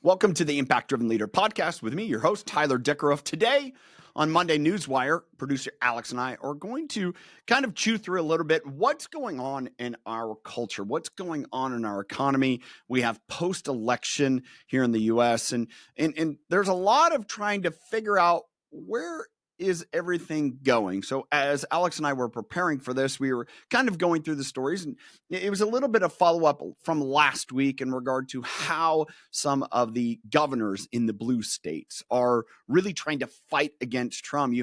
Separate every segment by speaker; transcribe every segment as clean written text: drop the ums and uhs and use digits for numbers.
Speaker 1: Welcome to the Impact Driven Leader podcast with me, your host, Tyler Dickerhoof. Today on Monday Newswire, producer Alex and I are going to kind of chew through a little bit what's going on in our culture, what's going on in our economy. We have post-election here in the U.S. and there's a lot of trying to figure out where is everything going. So as Alex and I were preparing for this, we were kind of going through the stories, and it was a little bit of follow-up from last week in regard to how some of the governors in the blue states are really trying to fight against Trump.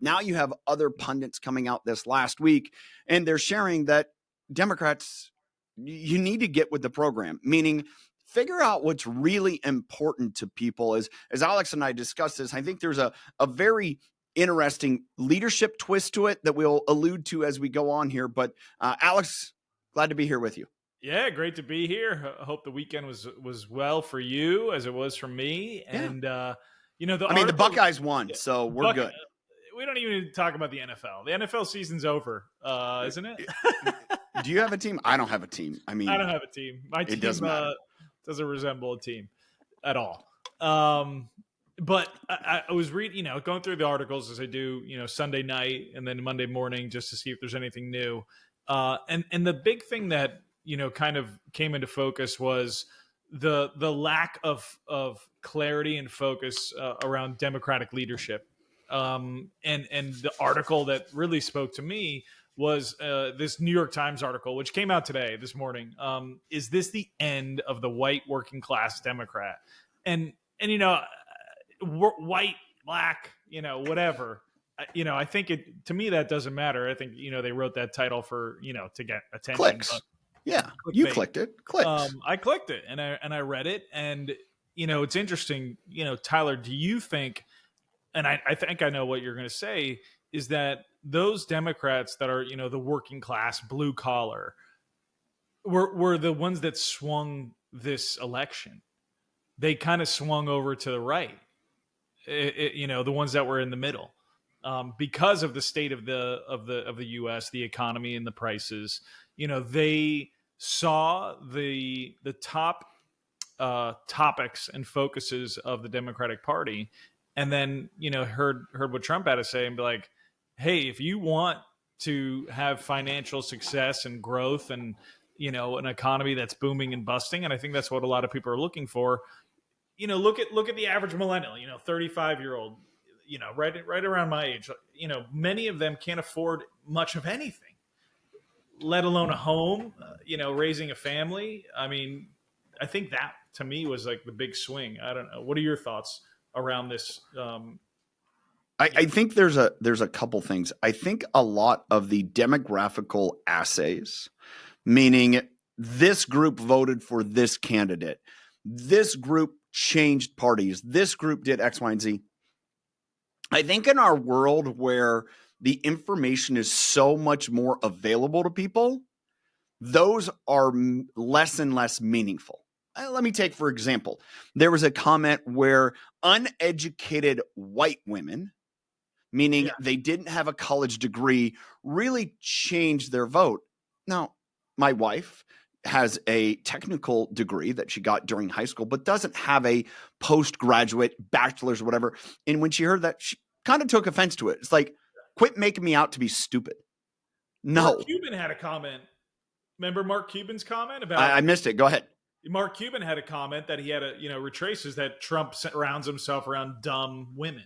Speaker 1: Now you have other pundits coming out this last week, and they're sharing that Democrats, you need to get with the program, meaning figure out what's really important to people. As Alex and I discussed this, I think there's a very interesting leadership twist to it that we'll allude to as we go on here. But Alex, glad to be here with you.
Speaker 2: Yeah, great to be here. I hope the weekend was well for you as it was for me. Yeah. And the
Speaker 1: Buckeyes won, so we're good.
Speaker 2: We don't even talk about the NFL. The NFL season's over, isn't it?
Speaker 1: Do you have a team? I don't have a team. I don't
Speaker 2: have a team. My team doesn't resemble a team at all. But I was reading, going through the articles as I do, Sunday night and then Monday morning just to see if there's anything new. And the big thing that, kind of came into focus was the lack of clarity and focus around Democratic leadership. And the article that really spoke to me was this New York Times article, which came out this morning. Is this the end of the white working class Democrat? And white, black, whatever, I think to me, that doesn't matter. I think, they wrote that title for, to get attention.
Speaker 1: Clicks. Yeah. You clicked it. Clicks.
Speaker 2: I clicked it and I read it. And, it's interesting, Tyler, do you think, and I think I know what you're going to say, is that those Democrats that are, the working class, blue collar, were the ones that swung this election. They kind of swung over to the right. The ones that were in the middle, because of the state of the U.S., the economy, and the prices. They saw the top topics and focuses of the Democratic Party, and then heard what Trump had to say and be like, "Hey, if you want to have financial success and growth, and an economy that's booming and busting, and I think that's what a lot of people are looking for." Look at the average millennial, 35-year-old, right around my age. Many of them can't afford much of anything, let alone a home, raising a family. I mean, I think that to me was like the big swing. I don't know. What are your thoughts around this?
Speaker 1: I think there's a couple things. I think a lot of the demographical assays, meaning this group voted for this candidate, this group changed parties, this group did X, Y, and Z. I think in our world where the information is so much more available to people, those are less and less meaningful. Let me take, for example, there was a comment where uneducated white women, meaning they didn't have a college degree, really changed their vote. Now, my wife has a technical degree that she got during high school, but doesn't have a postgraduate bachelor's or whatever. And when she heard that, she kind of took offense to it. It's like, quit making me out to be stupid. No.
Speaker 2: Mark Cuban had a comment. Remember Mark Cuban's comment about?
Speaker 1: I missed it. Go ahead.
Speaker 2: Mark Cuban had a comment that he had retraces that Trump surrounds himself around dumb women.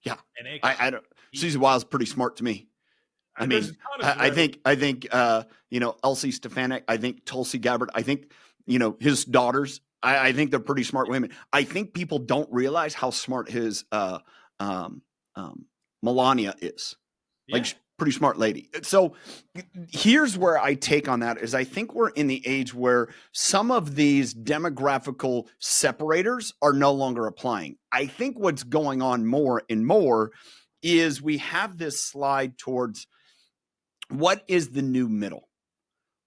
Speaker 1: Yeah. And I don't. Susie Wild's pretty smart to me. I mean, I think Elsie Stefanik, I think Tulsi Gabbard, I think, his daughters, I think they're pretty smart women. I think people don't realize how smart his Melania is. Yeah. Like, pretty smart lady. So here's where I take on that is I think we're in the age where some of these demographical separators are no longer applying. I think what's going on more and more is we have this slide towards what is the new middle?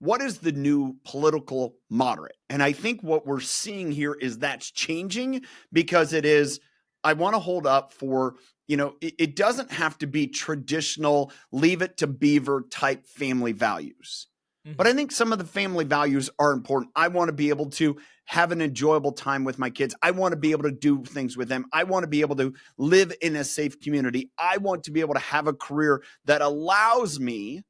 Speaker 1: What is the new political moderate? And I think what we're seeing here is that's changing because it is, I want to hold up for, it doesn't have to be traditional, leave it to beaver type family values. Mm-hmm. But I think some of the family values are important. I want to be able to have an enjoyable time with my kids. I want to be able to do things with them. I want to be able to live in a safe community. I want to be able to have a career that allows me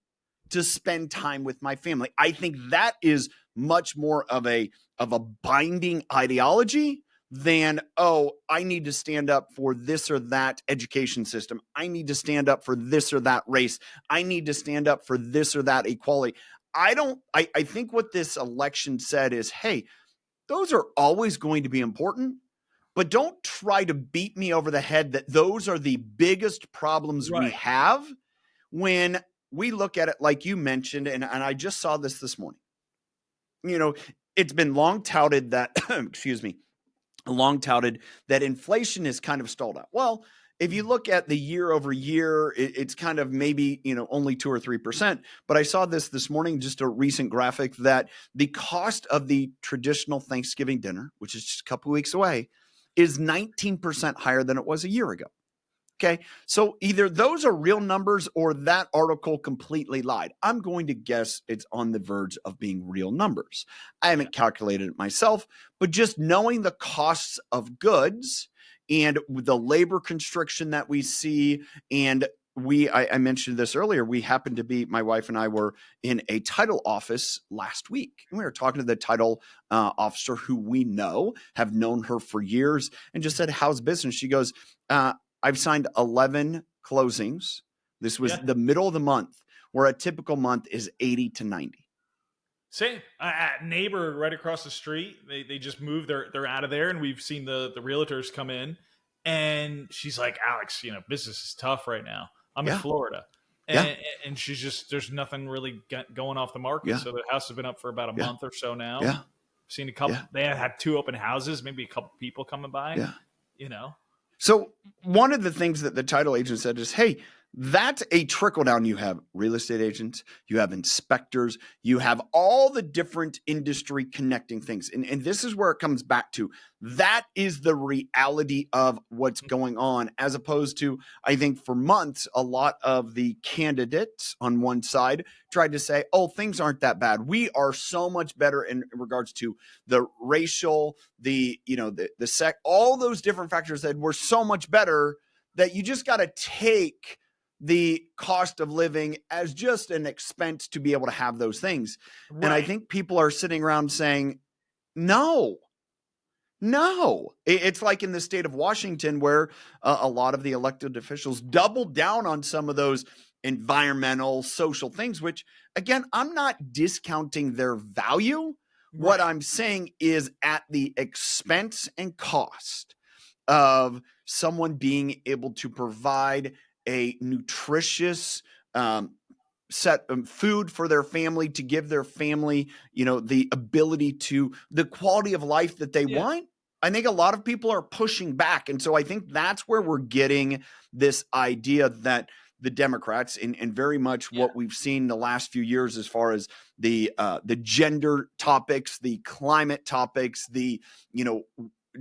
Speaker 1: to spend time with my family. I think that is much more of a binding ideology than, oh, I need to stand up for this or that education system. I need to stand up for this or that race. I need to stand up for this or that equality. I think what this election said is, hey, those are always going to be important, but don't try to beat me over the head that those are the biggest problems we have when we look at it like you mentioned, and I just saw this morning. It's been long touted that, excuse me, that inflation is kind of stalled out. Well, if you look at the year over year, it's kind of maybe, only 2 or 3%. But I saw this morning, just a recent graphic, that the cost of the traditional Thanksgiving dinner, which is just a couple of weeks away, is 19% higher than it was a year ago. Okay, so either those are real numbers or that article completely lied. I'm going to guess it's on the verge of being real numbers. I haven't calculated it myself, but just knowing the costs of goods and the labor constriction that we see, and I mentioned this earlier, my wife and I were in a title office last week. And we were talking to the title officer who we have known her for years, and just said, how's business? She goes, I've signed 11 closings. This was the middle of the month, where a typical month is 80 to 90.
Speaker 2: Same. Neighbor right across the street, they just moved. They're out of there, and we've seen the realtors come in, and she's like, Alex, business is tough right now. I'm in Florida. And she's just, there's nothing really going off the market. So the house has been up for about a month or so now.
Speaker 1: Yeah.
Speaker 2: Seen a couple, they had 2 open houses, maybe a couple people coming by,
Speaker 1: So one of the things that the title agent said is, hey, that's a trickle down. You have real estate agents, you have inspectors, you have all the different industry connecting things. And this is where it comes back to. That is the reality of what's going on, as opposed to, I think for months, a lot of the candidates on one side tried to say, oh, things aren't that bad. We are so much better in regards to the racial, the all those different factors that we're so much better that you just got to take the cost of living as just an expense to be able to have those things. Right. And I think people are sitting around saying, no. It's like in the state of Washington, where a lot of the elected officials doubled down on some of those environmental, social things, which, again, I'm not discounting their value. Right. What I'm saying is at the expense and cost of someone being able to provide a nutritious set of food for their family, to give their family, the ability to the quality of life that they want. I think a lot of people are pushing back. And so I think that's where we're getting this idea that the Democrats, and very much what we've seen the last few years, as far as the gender topics, the climate topics, the,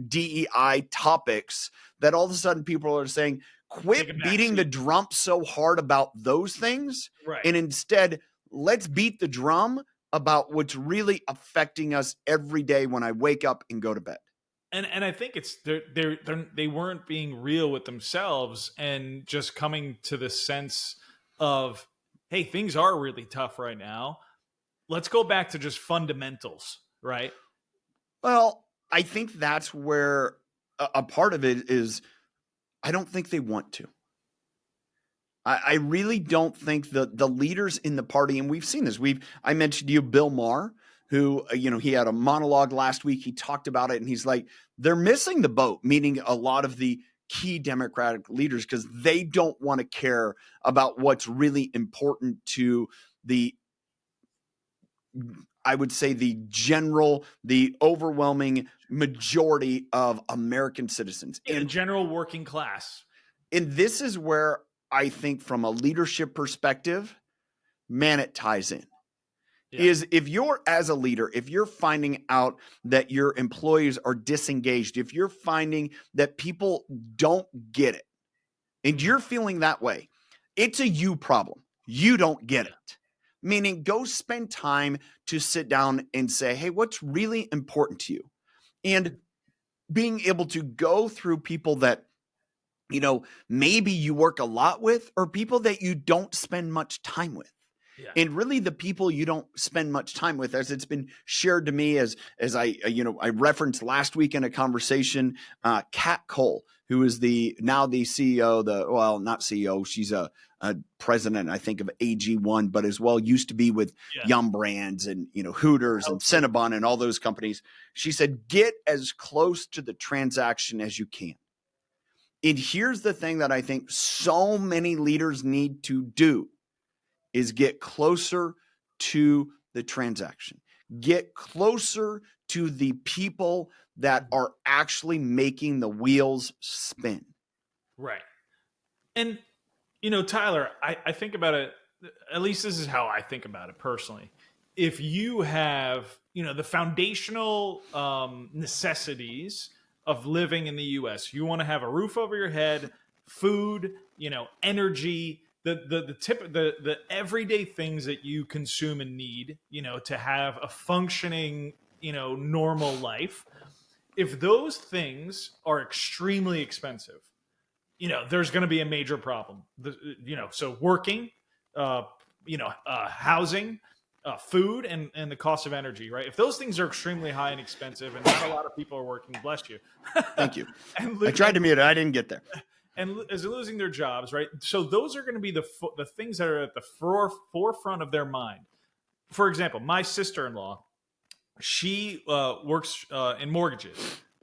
Speaker 1: DEI topics, that all of a sudden people are saying, quit beating the drum so hard about those things. Right. And instead, let's beat the drum about what's really affecting us every day when I wake up and go to bed.
Speaker 2: And I think it's they weren't being real with themselves, and just coming to the sense of, hey, things are really tough right now. Let's go back to just fundamentals, right?
Speaker 1: Well, I think that's where a part of it is. I don't think they want to. I really don't think the leaders in the party, and we've seen this. I mentioned to you Bill Maher, who, he had a monologue last week. He talked about it, and he's like, they're missing the boat, meaning a lot of the key Democratic leaders, because they don't want to care about what's really important to I would say the overwhelming majority of American citizens.
Speaker 2: And general working class.
Speaker 1: And this is where I think, from a leadership perspective, man, it ties in. Is if you're, as a leader, if you're finding out that your employees are disengaged, if you're finding that people don't get it, and you're feeling that way, it's a you problem. You don't get it. Meaning, go spend time to sit down and say, hey, what's really important to you? And being able to go through people that, maybe you work a lot with, or people that you don't spend much time with.
Speaker 2: Yeah.
Speaker 1: And really the people you don't spend much time with, as it's been shared to me, as I referenced last week in a conversation, Kat Cole, who is now the CEO, not CEO, she's a president, I think, of AG1, but as well used to be with Yum Brands and, Hooters and Cinnabon and all those companies. She said, get as close to the transaction as you can. And here's the thing that I think so many leaders need to do is get closer to the transaction, get closer to the people that are actually making the wheels spin.
Speaker 2: Right. And, Tyler, I think about it, at least this is how I think about it personally. If you have, the foundational necessities of living in the U.S., you want to have a roof over your head, food, energy, the everyday things that you consume and need, to have a functioning, normal life. If those things are extremely expensive, there's going to be a major problem. So working, housing, food, and the cost of energy, right? If those things are extremely high and expensive, and not a lot of people are working, bless you.
Speaker 1: Thank you. I tried to mute it. I didn't get there.
Speaker 2: And as they're losing their jobs, right? So those are going to be the things that are at the forefront of their mind. For example, my sister-in-law, she works in mortgages.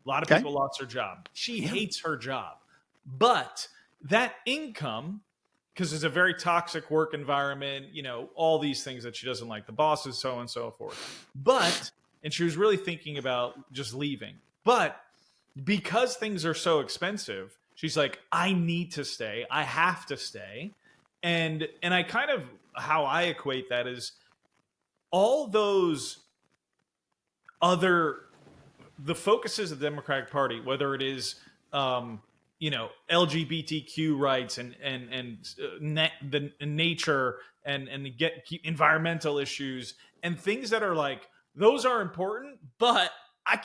Speaker 2: A lot of people lost their job. She hates her job. But that income, because it's a very toxic work environment, all these things that she doesn't like, the bosses, so on and so forth. And she was really thinking about just leaving. But because things are so expensive, she's like, I need to stay. I have to stay. And I kind of, how I equate that is all those the focuses of the Democratic Party, whether it is, LGBTQ rights and the nature and environmental issues and things that are like, those are important, but I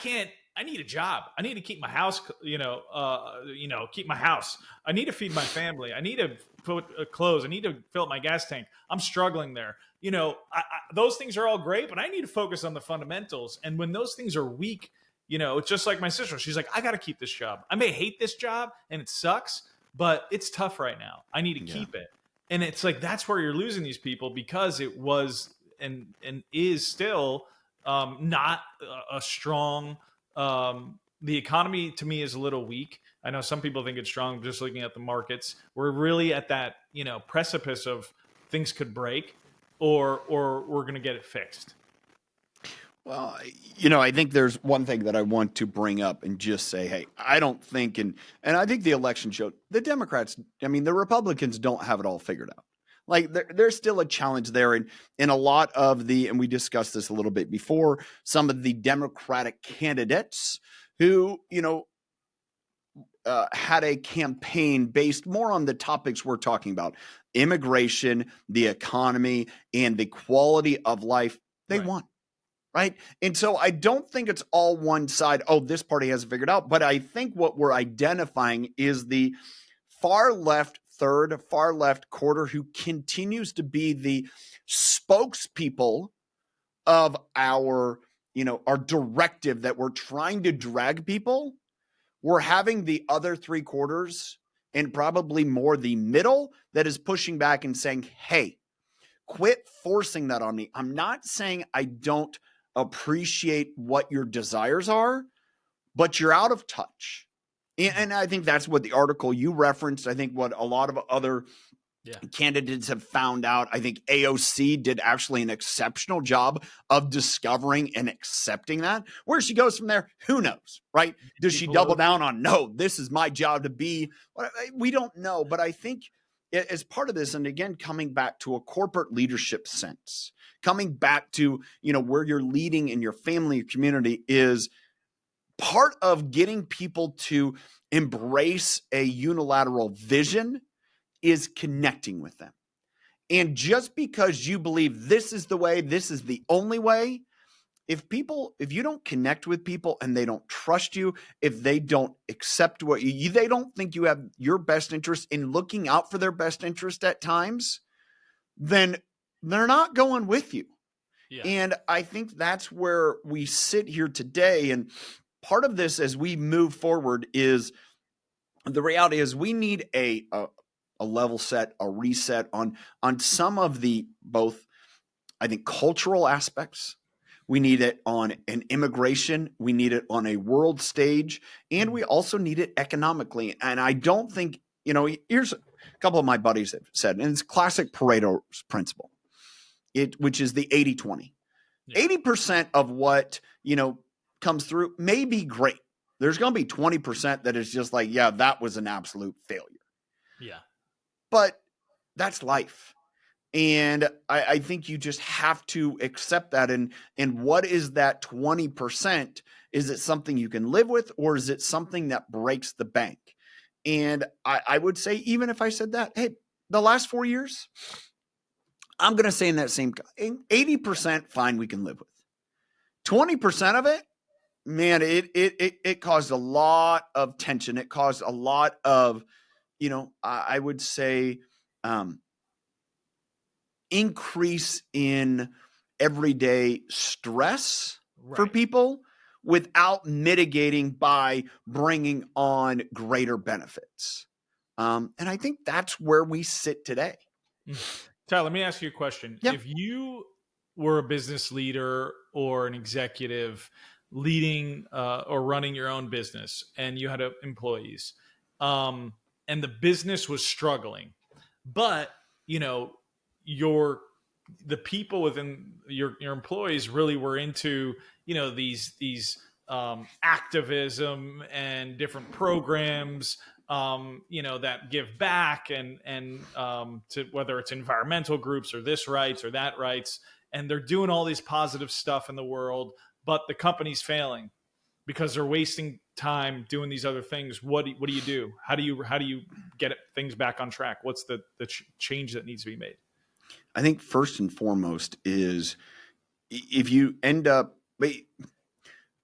Speaker 2: need a job. I need to keep my house, keep my house. I need to feed my family. I need to put clothes. I need to fill up my gas tank. I'm struggling there. Those things are all great, but I need to focus on the fundamentals. And when those things are weak, it's just like my sister. She's like, I got to keep this job. I may hate this job and it sucks, but it's tough right now. I need to keep it. And it's like, that's where you're losing these people, because it was and is still not a strong. The economy to me is a little weak. I know some people think it's strong just looking at the markets. We're really at that, precipice of things could break or we're going to get it fixed.
Speaker 1: Well, I think there's one thing that I want to bring up and just say, hey, I don't think, and I think the election showed the Democrats, the Republicans don't have it all figured out. Like there's still a challenge there. And a lot of and we discussed this a little bit before, some of the Democratic candidates who, had a campaign based more on the topics we're talking about, immigration, the economy, and the quality of life, they won. Right. And so I don't think it's all one side. Oh, this party has it figured out. But I think what we're identifying is the far left third, far left quarter, who continues to be the spokespeople of our directive that we're trying to drag people. We're having the other three quarters and probably more the middle that is pushing back and saying, hey, quit forcing that on me. I'm not saying I don't appreciate what your desires are, but you're out of touch. And I think that's what the article you referenced, I think what a lot of other candidates have found out. I think AOC did actually an exceptional job of discovering and accepting that. Where she goes from there, who knows, right? Does she double down on, no, this is my job to be? We don't know. But I think as part of this, and again, coming back to a corporate leadership sense, coming back to, where you're leading in your family, your community, is part of getting people to embrace a unilateral vision is connecting with them. And just because you believe this is the way, this is the only way, if you don't connect with people and they don't trust you, if they don't accept what they don't think you have your best interest in looking out for their best interest at times, then they're not going with you.
Speaker 2: Yeah.
Speaker 1: And I think that's where we sit here today. And part of this as we move forward is the reality is we need a level set, a reset on some of the both, I think, cultural aspects. We need it on an immigration. We need it on a world stage. And we also need it economically. And I don't think, here's a couple of my buddies have said, and it's classic Pareto's principle, which is the 80-20.
Speaker 2: Yeah.
Speaker 1: 80% of what, comes through may be great. There's going to be 20% that is just like, yeah, that was an absolute failure.
Speaker 2: Yeah.
Speaker 1: But that's life. And I think you just have to accept that. And what is that 20%? Is it something you can live with, or is it something that breaks the bank? And I would say, even if I said that, hey, the last 4 years, I'm going to say in that same 80%, fine, we can live with. 20% of it, man, it caused a lot of tension. It caused a lot of, I would say, increase in everyday stress for people without mitigating by bringing on greater benefits. And I think that's where we sit today.
Speaker 2: Tyler, let me ask you a question.
Speaker 1: Yeah.
Speaker 2: If you were a business leader or an executive leading or running your own business, and you had employees, and the business was struggling, but the people within your employees really were into these activism and different programs that give back and to whether it's environmental groups or this rights or that rights, and they're doing all these positive stuff in the world, but the company's failing because they're wasting time doing these other things. What do you do? How do you get things back on track? What's the change that needs to be made?
Speaker 1: I think first and foremost is if you end up,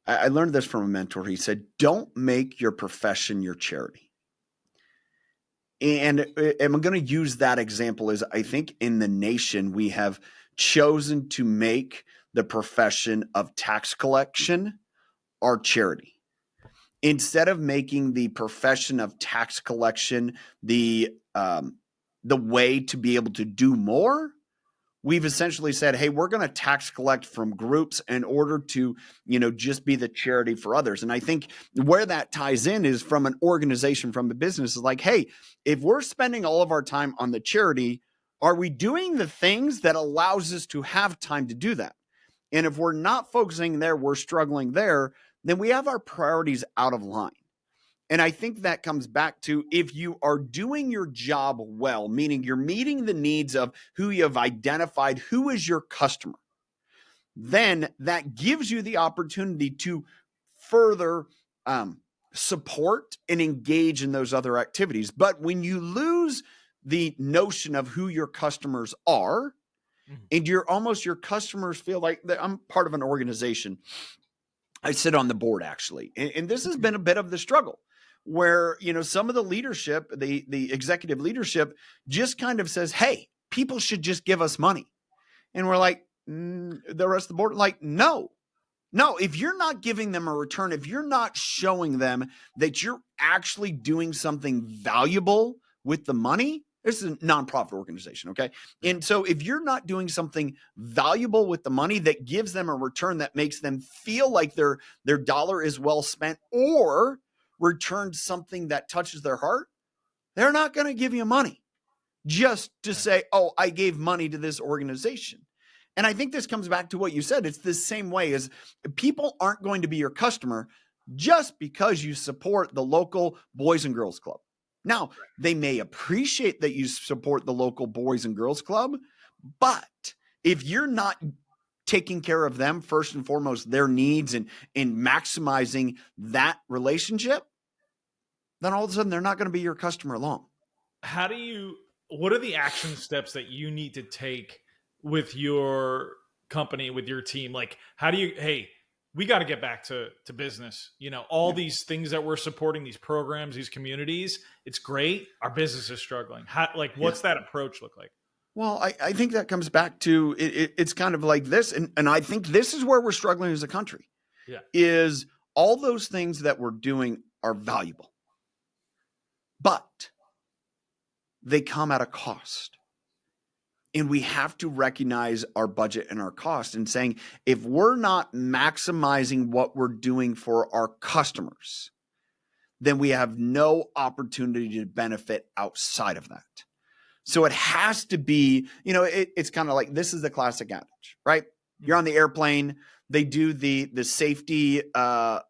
Speaker 1: I learned this from a mentor. He said, don't make your profession your charity. And I'm going to use that example as I think in the nation, we have chosen to make the profession of tax collection our charity. Instead of making the profession of tax collection the way to be able to do more, we've essentially said, hey, we're going to tax collect from groups in order to, just be the charity for others. And I think where that ties in is from an organization, from a business, is like, hey, if we're spending all of our time on the charity, are we doing the things that allows us to have time to do that? And if we're not focusing there, we're struggling there, then we have our priorities out of line. And I think that comes back to if you are doing your job well, meaning you're meeting the needs of who you have identified, who is your customer, then that gives you the opportunity to further support and engage in those other activities. But when you lose the notion of who your customers are, and your customers feel like I'm part of an organization. I sit on the board, actually. And this has been a bit of the struggle where, some of the leadership, the executive leadership just kind of says, hey, people should just give us money. And we're like, the rest of the board, like, no, if you're not giving them a return, if you're not showing them that you're actually doing something valuable with the money, this is a nonprofit organization, okay? And so if you're not doing something valuable with the money that gives them a return that makes them feel like their dollar is well spent or returns something that touches their heart, they're not going to give you money just to say, oh, I gave money to this organization. And I think this comes back to what you said. It's the same way as people aren't going to be your customer just because you support the local Boys and Girls Club. Now, they may appreciate that you support the local Boys and Girls Club, but if you're not taking care of them, first and foremost, their needs and maximizing that relationship, then all of a sudden they're not going to be your customer long.
Speaker 2: What are the action steps that you need to take with your company, with your team, like how do you, hey, we got to get back to business, all these things that we're supporting, these programs, these communities, it's great, our business is struggling. How, like, what's that approach look like?
Speaker 1: Well, I think that comes back to it's kind of like this. And I think this is where we're struggling as a country.
Speaker 2: Yeah.
Speaker 1: Is all those things that we're doing are valuable, but they come at a cost. And we have to recognize our budget and our cost and saying, if we're not maximizing what we're doing for our customers, then we have no opportunity to benefit outside of that. So it has to be, it's kind of like, this is the classic adage, right? You're on the airplane. They do the safety, through,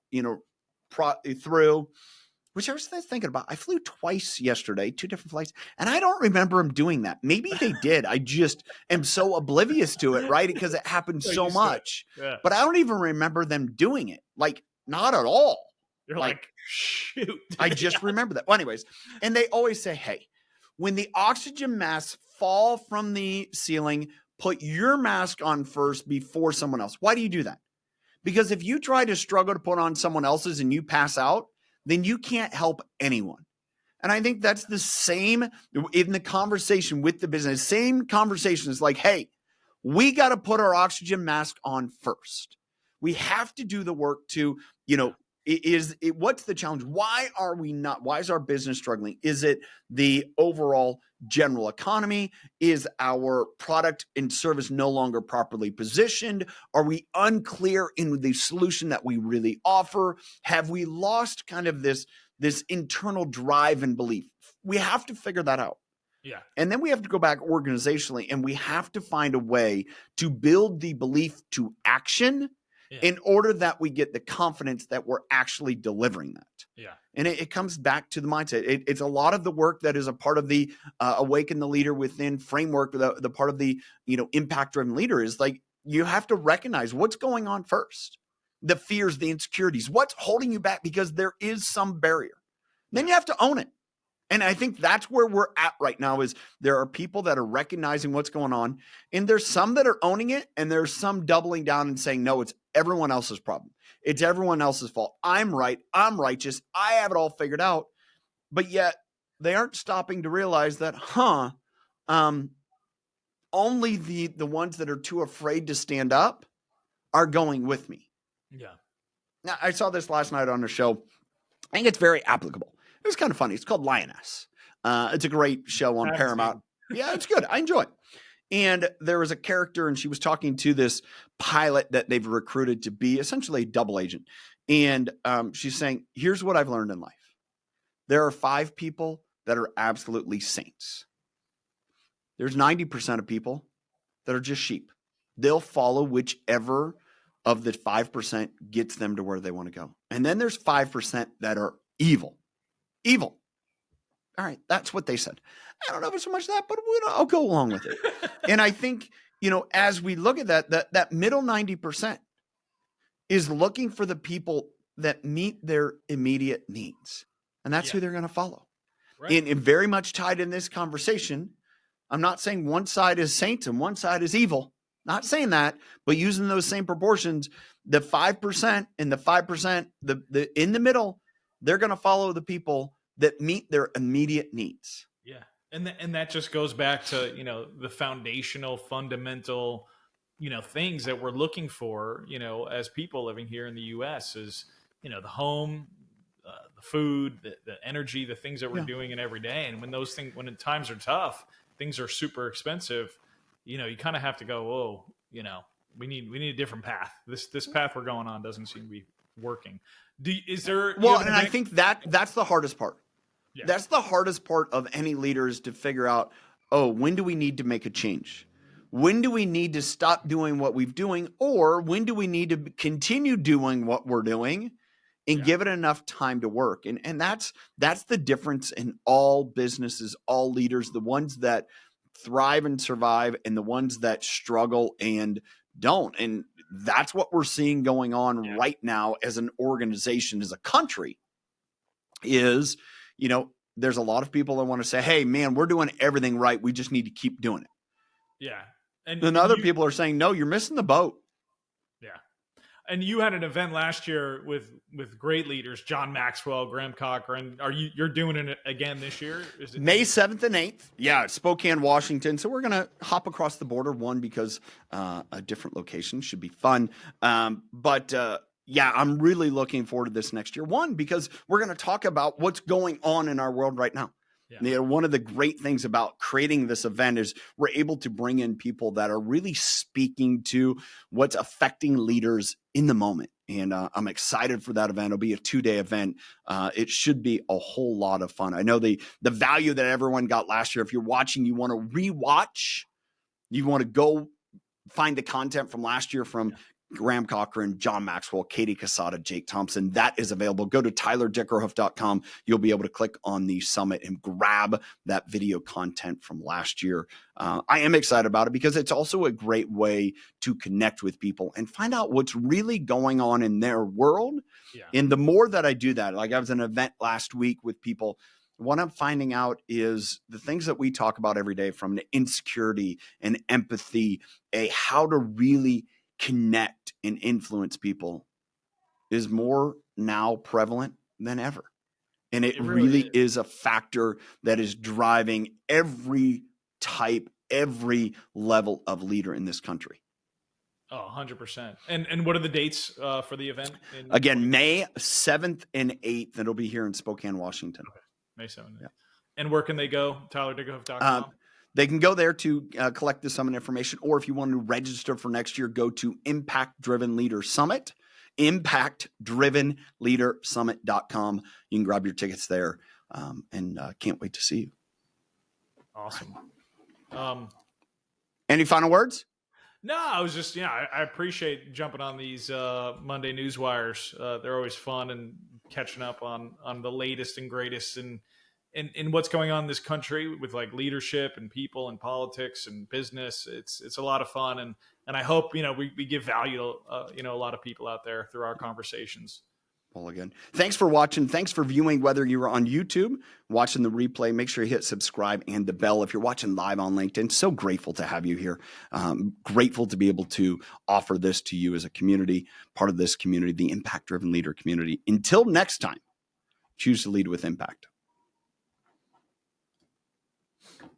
Speaker 1: which I was thinking about. I flew twice yesterday, 2 different flights, and I don't remember them doing that. Maybe they did. I just am so oblivious to it, right? Because it happens so much.
Speaker 2: Yeah.
Speaker 1: But I don't even remember them doing it. Like, not at all.
Speaker 2: You're like shoot.
Speaker 1: I just remember that. Well, anyways, and they always say, hey, when the oxygen masks fall from the ceiling, put your mask on first before someone else. Why do you do that? Because if you try to struggle to put on someone else's and you pass out, then you can't help anyone. And I think that's the same in the conversation with the business. Same conversation is like, hey, we got to put our oxygen mask on first. We have to do the work to, what's the challenge? Why is our business struggling? Is it the overall general economy? Is our product and service no longer properly positioned? Are we unclear in the solution that we really offer? Have we lost kind of this internal drive and belief? We have to figure that out.
Speaker 2: Yeah.
Speaker 1: And then we have to go back organizationally, and we have to find a way to build the belief to action in order that we get the confidence that we're actually delivering that.
Speaker 2: Yeah.
Speaker 1: And it comes back to the mindset. It's a lot of the work that is a part of the Awaken the Leader Within framework, the part of the, impact-driven leader is like, you have to recognize what's going on first. The fears, the insecurities, what's holding you back, because there is some barrier. Then you have to own it. And I think that's where we're at right now is there are people that are recognizing what's going on, and there's some that are owning it, and there's some doubling down and saying, no, it's everyone else's problem. It's everyone else's fault. I'm right. I'm righteous. I have it all figured out. But yet they aren't stopping to realize that, only the ones that are too afraid to stand up are going with me.
Speaker 2: Yeah.
Speaker 1: Now, I saw this last night on a show. I think it's very applicable. It was kind of funny. It's called Lioness. It's a great show on Paramount. Yeah, it's good. I enjoy it. And there was a character, and she was talking to this pilot that they've recruited to be essentially a double agent. And she's saying, here's what I've learned in life. There are 5 people that are absolutely saints. There's 90% of people that are just sheep. They'll follow whichever of the 5% gets them to where they want to go. And then there's 5% that are evil. Evil. All right, that's what they said. I don't know if it's so much that, but I'll go along with it. And I think, as we look at that middle 90% is looking for the people that meet their immediate needs. And that's who they're going to follow. Right. And very much tied in this conversation, I'm not saying one side is saints and one side is evil. Not saying that, but using those same proportions, the 5% and the 5%, the in the middle, they're going to follow the people that meet their immediate needs.
Speaker 2: Yeah. And that just goes back to, the foundational, fundamental, things that we're looking for, as people living here in the U.S. is, the home, the food, the energy, the things that we're doing in every day. And when times are tough, things are super expensive, you kind of have to go, whoa, we need a different path. This path we're going on doesn't seem to be working.
Speaker 1: I think that's the hardest part. Yeah. That's the hardest part of any leader is to figure out, when do we need to make a change? When do we need to stop doing what we've doing? Or when do we need to continue doing what we're doing and give it enough time to work? And that's the difference in all businesses, all leaders, the ones that thrive and survive and the ones that struggle and don't. And that's what we're seeing going on right now as an organization, as a country is, there's a lot of people that want to say, hey, man, we're doing everything right. We just need to keep doing it.
Speaker 2: Yeah.
Speaker 1: And other people are saying, no, you're missing the boat.
Speaker 2: Yeah. And you had an event last year with great leaders, John Maxwell, Graham Cochran. You're doing it again this year? Is it
Speaker 1: May 7th and 8th? Yeah, Spokane, Washington. So we're going to hop across the border, one, because a different location should be fun. Yeah, I'm really looking forward to this next year. One, because we're going to talk about what's going on in our world right now. Yeah. One of the great things about creating this event is we're able to bring in people that are really speaking to what's affecting leaders in the moment. And I'm excited for that event. It'll be a 2-day event. It should be a whole lot of fun. I know the value that everyone got last year. If you're watching, you want to rewatch, you want to go find the content from last year from Graham Cochran, John Maxwell, Katie Casada, Jake Thompson. That is available. Go to tylerdickerhoof.com. You'll be able to click on the summit and grab that video content from last year. I am excited about it because it's also a great way to connect with people and find out what's really going on in their world. Yeah. And the more that I do that, like I was at an event last week with people, what I'm finding out is the things that we talk about every day, from the insecurity and empathy, how to really connect and influence people, is more now prevalent than ever. And it really is a factor that is driving every type, every level of leader in this country.
Speaker 2: Oh, 100%. And what are the dates for the event?
Speaker 1: Again, May 7th and 8th. It'll be here in Spokane, Washington.
Speaker 2: Okay. May 7th. Yeah. And where can they go? tylerdickerhoof.com.
Speaker 1: They can go there to collect the summit information, or if you want to register for next year, go to Impact Driven Leader Summit, impactdrivenleadersummit.com. You can grab your tickets there, and can't wait to see you.
Speaker 2: Awesome.
Speaker 1: Any final words?
Speaker 2: No, I was just, I appreciate jumping on these Monday news wires. They're always fun, and catching up on the latest and greatest and what's going on in this country with like leadership and people and politics and business. It's a lot of fun. And I hope, we give value to, a lot of people out there through our conversations.
Speaker 1: Well, again, thanks for watching. Thanks for viewing, whether you were on YouTube, watching the replay. Make sure you hit subscribe and the bell if you're watching live on LinkedIn. So grateful to have you here. Grateful to be able to offer this to you as a community, part of this community, the Impact Driven Leader community. Until next time, choose to lead with impact.